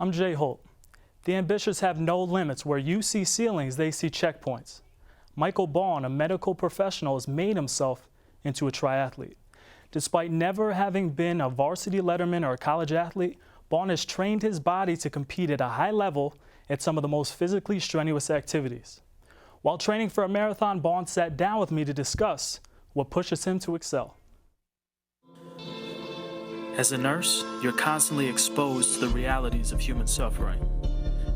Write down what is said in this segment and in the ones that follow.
I'm Jay Holt. The ambitious have no limits. Where you see ceilings, they see checkpoints. Michael Buan, a medical professional, has made himself into a triathlete. Despite never having been a varsity letterman or a college athlete, Buan has trained his body to compete at a high level at some of the most physically strenuous activities. While training for a marathon, Buan sat down with me to discuss what pushes him to excel. As a nurse, you're constantly exposed to the realities of human suffering.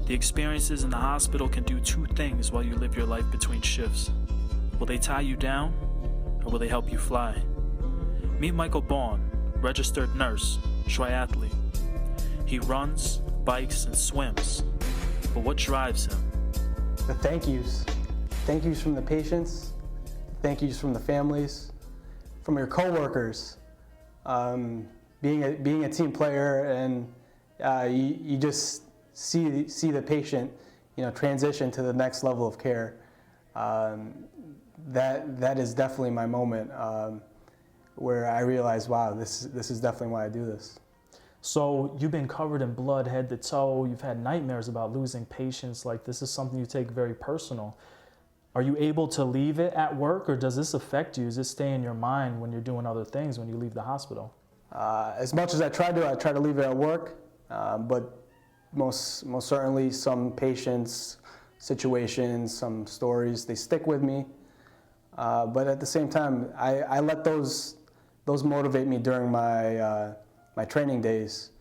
The experiences in the hospital can do two things while you live your life between shifts. Will they tie you down, or will they help you fly? Meet Michael Buan, registered nurse, triathlete. He runs, bikes, and swims. But what drives him? The thank yous. Thank yous from the patients, thank yous from the families, from your coworkers. Being a team player, and you just see the patient, transition to the next level of care. That is definitely my moment where I realized, wow, this is definitely why I do this. So you've been covered in blood head to toe. You've had nightmares about losing patients. Like, this is something you take very personal. Are you able to leave it at work, or does this affect you? Does this stay in your mind when you're doing other things when you leave the hospital? As much as I try to leave it at work, but most certainly some patients, situations, some stories, they stick with me. But at the same time, I let those motivate me during my my training days,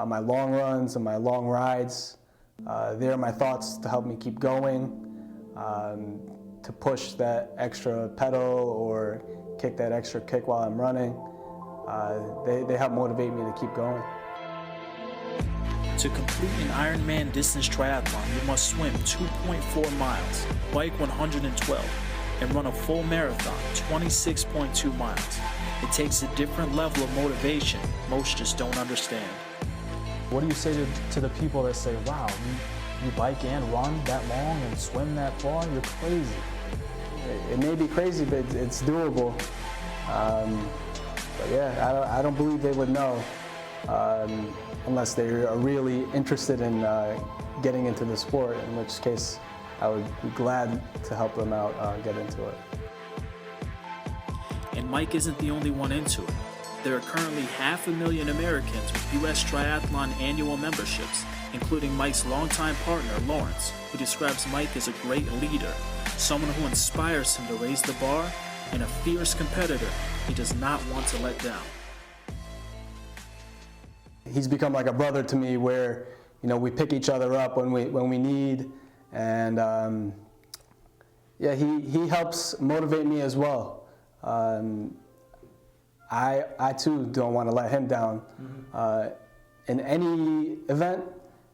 my long runs and my long rides. They're my thoughts to help me keep going, to push that extra pedal or kick that extra kick while I'm running. They help motivate me to keep going. To complete an Ironman distance triathlon, you must swim 2.4 miles, bike 112, and run a full marathon, 26.2 miles. It takes a different level of motivation most just don't understand. What do you say to the people that say, wow, you bike and run that long and swim that far? You're crazy. It may be crazy, but it's doable. But yeah, I don't believe they would know unless they are really interested in getting into the sport, in which case I would be glad to help them out get into it. And Mike isn't the only one into it. There are currently 500,000 Americans with U.S. Triathlon annual memberships, including Mike's longtime partner, Lawrence, who describes Mike as a great leader, someone who inspires him to raise the bar, and a fierce competitor he does not want to let down. He's become like a brother to me, where we pick each other up when we need, and yeah, he helps motivate me as well. I too don't want to let him down in any event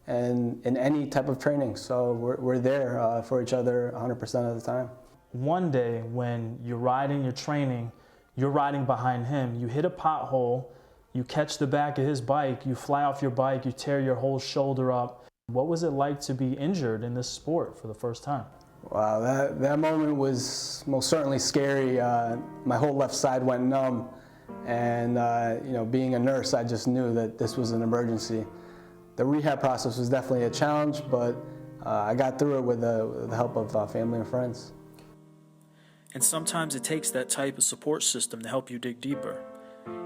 and in any type of training. So we're there for each other 100% of the time. One day when you're riding, you're training, you're riding behind him, you hit a pothole, you catch the back of his bike, you fly off your bike, you tear your whole shoulder up. What was it like to be injured in this sport for the first time? Wow, that moment was most certainly scary. My whole left side went numb, and being a nurse, I just knew that this was an emergency. The rehab process was definitely a challenge, but I got through it with the help of family and friends. And sometimes it takes that type of support system to help you dig deeper.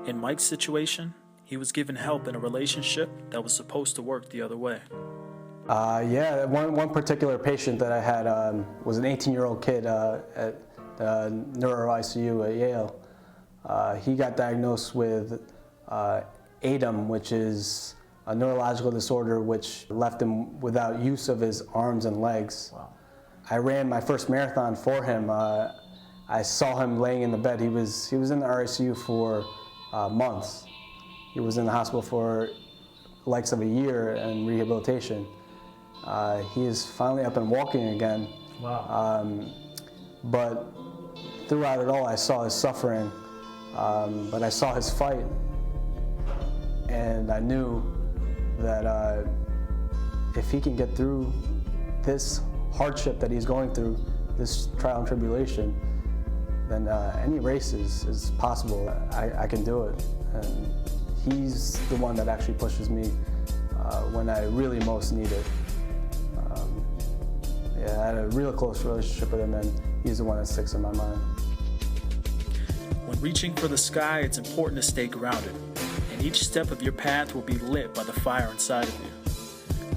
In Mike's situation, he was given help in a relationship that was supposed to work the other way. Yeah, one particular patient that I had was an 18-year-old kid at the neuro ICU at Yale. He got diagnosed with ADEM, which is a neurological disorder which left him without use of his arms and legs. Wow. I ran my first marathon for him. I saw him laying in the bed. He was in the RICU for months. He was in the hospital for the likes of a year in rehabilitation. He is finally up and walking again. Wow. But throughout it all, I saw his suffering, but I saw his fight, and I knew that if he can get through this hardship that he's going through, this trial and tribulation, then any race is possible. I can do it, and he's the one that actually pushes me when I really most need it. Yeah, I had a real close relationship with him, and he's the one that sticks in my mind. When reaching for the sky, it's important to stay grounded, and each step of your path will be lit by the fire inside of you.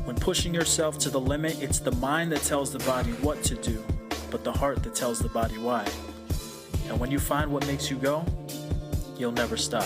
When pushing yourself to the limit, it's the mind that tells the body what to do, but the heart that tells the body why. And when you find what makes you go, you'll never stop.